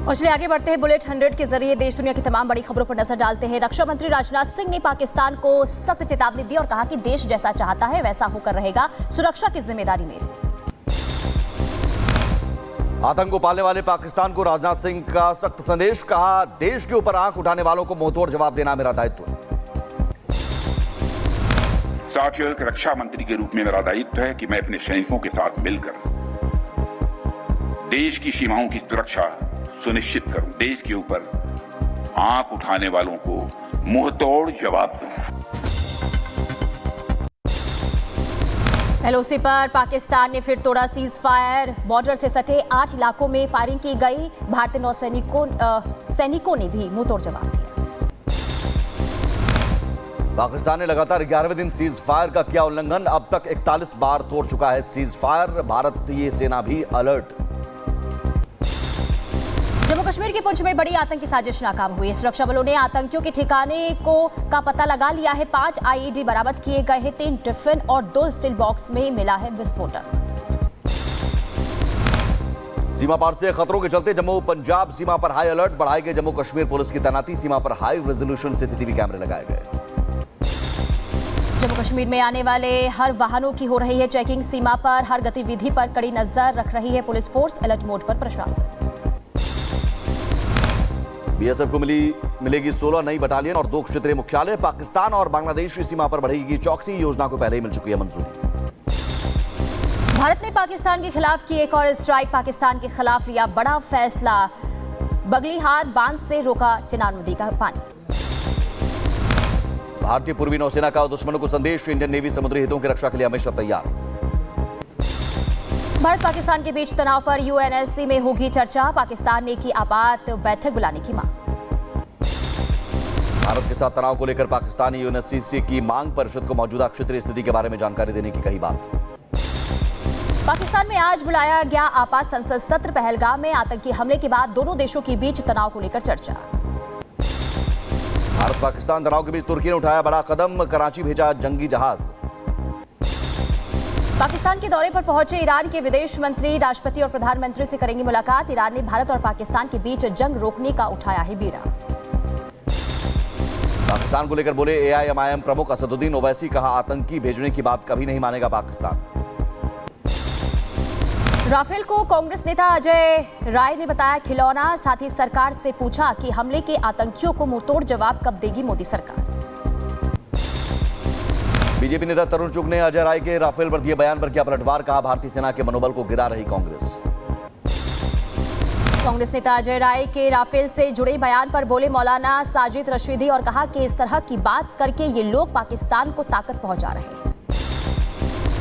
और चलिए आगे बढ़ते हैं। बुलेट 100 के जरिए देश दुनिया की तमाम बड़ी खबरों पर नजर डालते हैं। रक्षा मंत्री राजनाथ सिंह ने पाकिस्तान को सख्त चेतावनी दी और कहा कि देश जैसा चाहता है वैसा होकर रहेगा, सुरक्षा की जिम्मेदारी मेरी। आतंक को पालने वाले पाकिस्तान को राजनाथ सिंह का सख्त संदेश, कहा देश के ऊपर आंख उठाने वालों को मुंहतोड़ जवाब देना मेरा दायित्व है। साथियों, एक रक्षा मंत्री के रूप में मेरा दायित्व है कि मैं अपने सैनिकों के साथ मिलकर देश की सीमाओं की सुरक्षा सुनिश्चित करूं, देश के ऊपर आंख उठाने वालों को मुंहतोड़ जवाब दूं। एलओसी पर पाकिस्तान ने फिर तोड़ा सीज फायर। बॉर्डर से सटे 8 इलाकों में फायरिंग की गई। भारतीय सैनिकों ने भी मुंहतोड़ जवाब दिया। पाकिस्तान ने लगातार 11वें दिन सीज फायर का किया उल्लंघन। अब तक 41 बार तोड़ चुका है सीज फायर। भारतीय सेना भी अलर्ट। जम्मू कश्मीर के पुंछ में बड़ी आतंकी साजिश नाकाम हुई। सुरक्षा बलों ने आतंकियों के ठिकाने का पता लगा लिया है। 5 आईईडी बरामद किए गए हैं। 3 टिफिन और 2 स्टील बॉक्स में मिला है विस्फोटक। सीमा पार से खतरों के चलते जम्मू पंजाब सीमा पर हाई अलर्ट। बढ़ाई गई जम्मू कश्मीर पुलिस की तैनाती। सीमा पर हाई रेजोल्यूशन सीसीटीवी कैमरे लगाए गए। जम्मू कश्मीर में आने वाले हर वाहनों की हो रही है चेकिंग। सीमा पर हर गतिविधि पर कड़ी नजर रख रही है पुलिस फोर्स। अलर्ट मोड पर प्रशासन। बीएसएफ को मिलेगी 16 नई बटालियन और 2 क्षेत्रीय मुख्यालय। पाकिस्तान और बांग्लादेश की सीमा पर बढ़ेगी चौकसी। योजना को पहले ही मिल चुकी है मंजूरी। भारत ने पाकिस्तान के खिलाफ की एक और स्ट्राइक। पाकिस्तान के खिलाफ लिया बड़ा फैसला। बगलीहार बांध से रोका चिनाब नदी का पानी। भारतीय पूर्वी नौसेना का दुश्मनों को संदेश। इंडियन नेवी समुद्री हितों की रक्षा के लिए हमेशा तैयार। भारत पाकिस्तान के बीच तनाव पर यूएनएससी में होगी चर्चा। पाकिस्तान ने की आपात बैठक बुलाने की मांग। भारत के साथ तनाव को लेकर पाकिस्तानी यूएनएससी की मांग। परिषद को मौजूदा क्षेत्रीय स्थिति के बारे में जानकारी देने की कही बात। पाकिस्तान में आज बुलाया गया आपात संसद सत्र। पहलगाम में आतंकी हमले के बाद दोनों देशों के बीच तनाव को लेकर चर्चा। भारत पाकिस्तान तनाव के बीच तुर्की ने उठाया बड़ा कदम। कराची भेजा जंगी जहाज। पाकिस्तान के दौरे पर पहुंचे ईरान के विदेश मंत्री राष्ट्रपति और प्रधानमंत्री से करेंगे मुलाकात। ईरान ने भारत और पाकिस्तान के बीच जंग रोकने का उठाया है बीड़ा। पाकिस्तान को लेकर बोले एआईएमआईएम प्रमुख असदुद्दीन ओवैसी। कहा आतंकी भेजने की बात कभी नहीं मानेगा पाकिस्तान। राफेल को कांग्रेस नेता अजय राय ने बताया खिलौना। साथ ही सरकार से पूछा कि हमले के आतंकियों को मुंहतोड़ जवाब कब देगी मोदी सरकार। बीजेपी नेता तरुण चुग ने अजय राय के राफेल पर दिए बयान पर किया पलटवार। कहा भारतीय सेना के मनोबल को गिरा रही कांग्रेस। कांग्रेस नेता अजय राय के राफेल से जुड़े बयान पर बोले मौलाना साजिद रशीदी और कहा कि इस तरह की बात करके ये लोग पाकिस्तान को ताकत पहुंचा रहे हैं।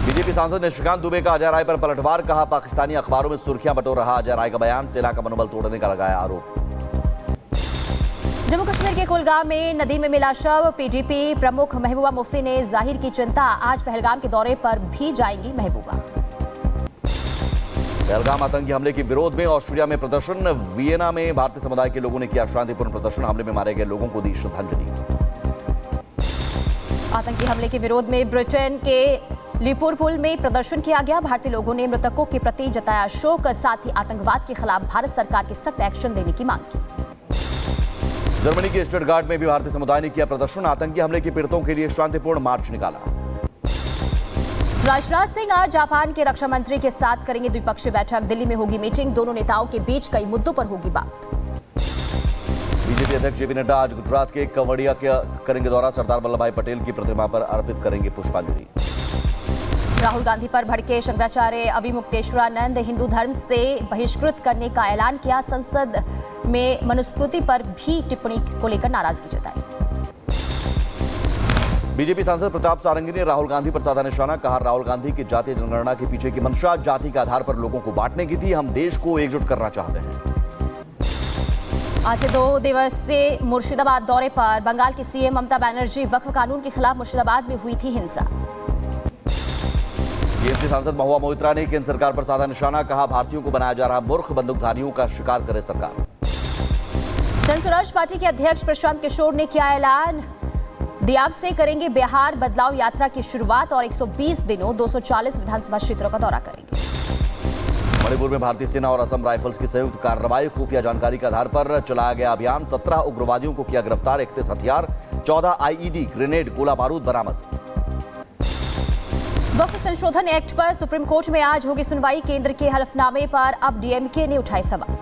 बीजेपी सांसद निशिकांत दुबे का अजय राय पर पलटवार। कहा पाकिस्तानी अखबारों में सुर्खियां बटोर रहा अजय राय का बयान। सेना का मनोबल तोड़ने का लगाया आरोप। जम्मू कश्मीर के कुलगाम में नदी में मिला शव। पीडीपी प्रमुख महबूबा मुफ्ती ने जाहिर की चिंता। आज पहलगाम के दौरे पर भी जाएंगी महबूबा। पहलगाम आतंकी हमले के विरोध में ऑस्ट्रेलिया में प्रदर्शन। वियना में भारतीय समुदाय के लोगों ने किया शांतिपूर्ण प्रदर्शन। हमले में मारे गए लोगों को दी श्रद्धांजलि। आतंकी हमले के विरोध में ब्रिटेन के लिवरपूल में प्रदर्शन किया गया। भारतीय लोगों ने मृतकों के प्रति जताया शोक। साथ ही आतंकवाद के खिलाफ भारत सरकार की सख्त एक्शन लेने की मांग की। जर्मनी के स्टटगार्ट में भी भारतीय समुदाय ने किया प्रदर्शन। आतंकी हमले के पीड़ितों के लिए शांतिपूर्ण मार्च निकाला। राजनाथ सिंह आज जापान के रक्षा मंत्री के साथ करेंगे द्विपक्षीय बैठक। दिल्ली में होगी मीटिंग। दोनों नेताओं के बीच कई मुद्दों पर होगी बात। बीजेपी अध्यक्ष जेपी नड्डा आज गुजरात के केवड़िया करेंगे दौरा। सरदार वल्लभ भाई पटेल की प्रतिमा पर अर्पित करेंगे पुष्पांजलि। राहुल गांधी पर भड़के शंकराचार्य अविमुक्तेश्वरानंद। हिंदू धर्म से बहिष्कृत करने का ऐलान किया। संसद में मनुस्मृति पर भी टिप्पणी को लेकर नाराजगी जताई। बीजेपी सांसद प्रताप सारंगी ने राहुल गांधी पर साधा निशाना। कहा राहुल गांधी की जातीय जनगणना के पीछे की मंशा जाति के आधार पर लोगों को बांटने की थी। हम देश को एकजुट करना चाहते हैं। आज से 2 दिवसीय मुर्शिदाबाद दौरे पर बंगाल की सीएम ममता बनर्जी। वक्फ कानून के खिलाफ मुर्शिदाबाद में हुई थी हिंसा। टीएमसी सांसद महुआ मोइत्रा ने केंद्र सरकार पर साधा निशाना। कहा भारतीयों को बनाया जा रहा मूर्ख। बंदूकधारियों का शिकार करे सरकार। जनसुराज पार्टी के अध्यक्ष प्रशांत किशोर ने किया ऐलान। दियाब से करेंगे बिहार बदलाव यात्रा की शुरुआत और 120 दिनों 240 विधानसभा क्षेत्रों का दौरा करेंगे। मणिपुर में भारतीय सेना और असम राइफल्स की संयुक्त कार्रवाई। खुफिया जानकारी के आधार पर चलाया गया अभियान। 17 उग्रवादियों को किया गिरफ्तार। 31 हथियार, 14 आईईडी, ग्रेनेड, गोला बारूद बरामद। वक्फ संशोधन एक्ट पर सुप्रीम कोर्ट में आज होगी सुनवाई। केंद्र के हलफनामे पर अब डीएमके ने उठाए सवाल।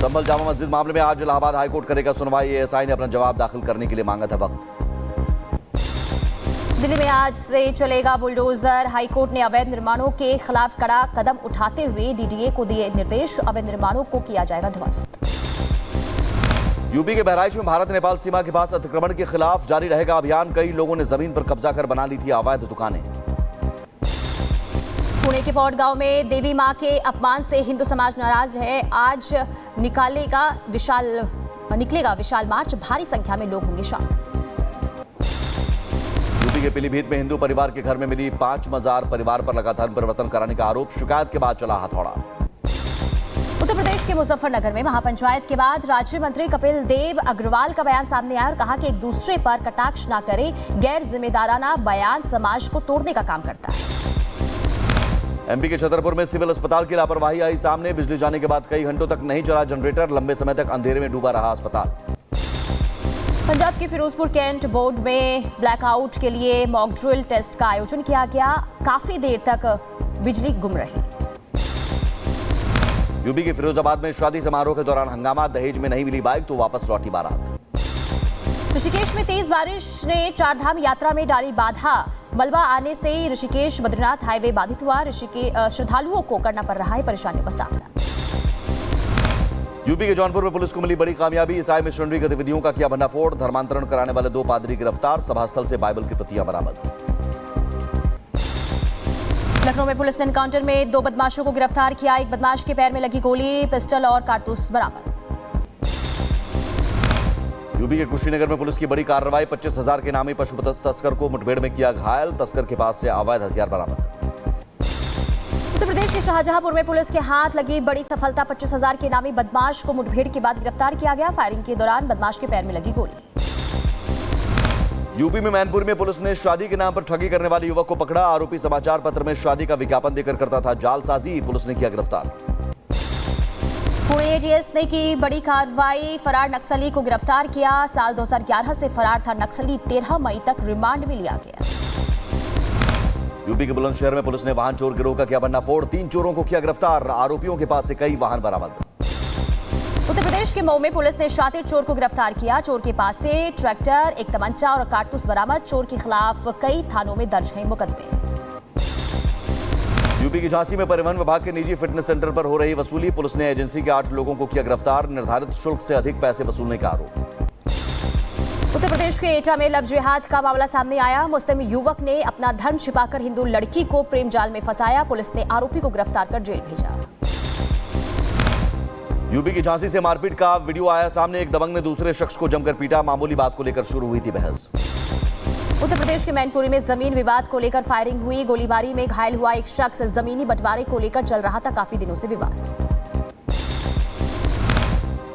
संभल जामा मस्जिद मामले में आज इलाहाबाद हाईकोर्ट करेगा सुनवाई। एएसआई ने अपना जवाब दाखिल करने के लिए मांगा था वक्त। दिल्ली में आज से चलेगा बुलडोजर। हाईकोर्ट ने अवैध निर्माणों के खिलाफ कड़ा कदम उठाते हुए डीडीए को दिए निर्देश। अवैध निर्माणों को किया जाएगा ध्वस्त। यूपी के बहराइच में भारत नेपाल सीमा के पास अतिक्रमण के खिलाफ जारी रहेगा अभियान। कई लोगों ने जमीन पर कब्जा कर बना ली थी अवैध दुकानें। पुणे के पौड़ गांव में देवी मां के अपमान से हिंदू समाज नाराज है। आज निकलेगा विशाल मार्च। भारी संख्या में लोग होंगे शामिल। यूपी के पीलीभीत में हिंदू परिवार के घर में मिली 5 मजार। परिवार पर लगा धर्म परिवर्तन कराने का आरोप। शिकायत के बाद चला हथौड़ा। उत्तर प्रदेश के मुजफ्फरनगर में महापंचायत के बाद राज्य मंत्री कपिल देव अग्रवाल का बयान सामने आया और कहा कि एक दूसरे पर कटाक्ष न करें। गैर जिम्मेदाराना बयान समाज को तोड़ने का काम करता है। एमपी के छतरपुर में सिविल अस्पताल की लापरवाही आई सामने। बिजली जाने के बाद कई घंटों तक नहीं चला जनरेटर। लंबे समय तक अंधेरे में डूबा रहा अस्पताल। पंजाब के फिरोजपुर कैंट बोर्ड में ब्लैकआउट के लिए मॉक ड्रिल टेस्ट का आयोजन किया गया। काफी देर तक बिजली गुम रही। यूपी के फिरोजाबाद में शादी समारोह के दौरान हंगामा। दहेज में नहीं मिली बाइक तो वापस लौटी बारात। ऋषिकेश में तेज बारिश ने चारधाम यात्रा में डाली बाधा। मलबा आने से ऋषिकेश बद्रीनाथ हाईवे बाधित हुआ। श्रद्धालुओं को करना पड़ रहा है परेशानियों का सामना। यूपी के जौनपुर में पुलिस को मिली बड़ी कामयाबी। ईसाई मिशनरी गतिविधियों का किया भंडाफोड़। धर्मांतरण कराने वाले 2 पादरी गिरफ्तार। सभास्थल से बाइबल की प्रतियां बरामद। लखनऊ में पुलिस ने एनकाउंटर में 2 बदमाशों को गिरफ्तार किया। एक बदमाश के पैर में लगी गोली, पिस्टल और कारतूस बरामद। यूपी के कुशीनगर में पुलिस की बड़ी कार्रवाई। 25,000 के नामी पशु तस्कर को मुठभेड़ में किया घायल। तस्कर के पास से अवैध हथियार बरामद। उत्तर प्रदेश के शाहजहांपुर में पुलिस के हाथ लगी बड़ी सफलता। 25,000 के नामी बदमाश को मुठभेड़ के बाद गिरफ्तार किया गया। फायरिंग के दौरान बदमाश के पैर में लगी गोली। यूपी में मैनपुरी में पुलिस ने शादी के नाम पर ठगी करने वाले युवक को पकड़ा। आरोपी समाचार पत्र में शादी का विज्ञापन देकर करता था जालसाजी। पुलिस ने किया गिरफ्तार। पुणे एटीएस ने की बड़ी कार्रवाई। फरार नक्सली को गिरफ्तार किया। साल 2011 से फरार था नक्सली। 13 मई तक रिमांड में लिया गया। यूपी के बुलंदशहर में पुलिस ने वाहन चोर गिरोह का किया भंडाफोड़। 3 चोरों को किया गिरफ्तार। आरोपियों के पास से कई वाहन बरामद। उत्तर प्रदेश के मऊ में पुलिस ने शातिर चोर को गिरफ्तार किया। चोर के पास से ट्रैक्टर, एक तमंचा और कारतूस बरामद। चोर के खिलाफ कई थानों में दर्ज हैं मुकदमे। यूपी की झांसी में परिवहन विभाग के निजी फिटनेस सेंटर पर हो रही वसूली। पुलिस ने एजेंसी के 8 लोगों को किया गिरफ्तार। निर्धारित शुल्क से अधिक पैसे वसूलने का आरोप। उत्तर प्रदेश के एटा में लव जिहाद का मामला सामने आया। मुस्लिम युवक ने अपना धर्म छिपाकर हिंदू लड़की को प्रेम जाल में फंसाया। पुलिस ने आरोपी को गिरफ्तार कर जेल भेजा। यूपी की झांसी से मारपीट का वीडियो आया सामने। एक दबंग ने दूसरे शख्स को जमकर पीटा। मामूली बात को लेकर शुरू हुई थी बहस। उत्तर प्रदेश के मैनपुरी में जमीन विवाद को लेकर फायरिंग हुई। गोलीबारी में घायल हुआ एक शख्स। जमीनी बंटवारे को लेकर चल रहा था काफी दिनों से विवाद।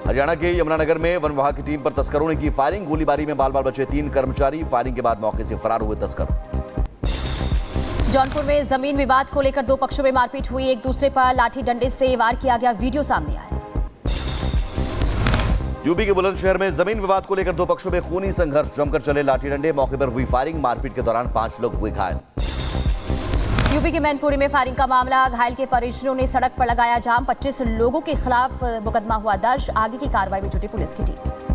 हरियाणा के यमुनानगर में वन विभाग की टीम पर तस्करों ने की फायरिंग। गोलीबारी में बाल बाल बचे 3 कर्मचारी। फायरिंग के बाद मौके से फरार हुए तस्कर। जौनपुर में जमीन विवाद को लेकर 2 पक्षों में मारपीट हुई। एक दूसरे पर लाठी डंडे से वार किया गया। वीडियो सामने आया। यूपी के बुलंदशहर में जमीन विवाद को लेकर 2 पक्षों में खूनी संघर्ष। जमकर चले लाठी डंडे। मौके पर हुई फायरिंग। मारपीट के दौरान 5 लोग हुए घायल। यूपी के मैनपुरी में फायरिंग का मामला। घायल के परिजनों ने सड़क पर लगाया जाम। 25 लोगों के खिलाफ मुकदमा हुआ दर्ज। आगे की कार्रवाई में जुटी पुलिस की टीम।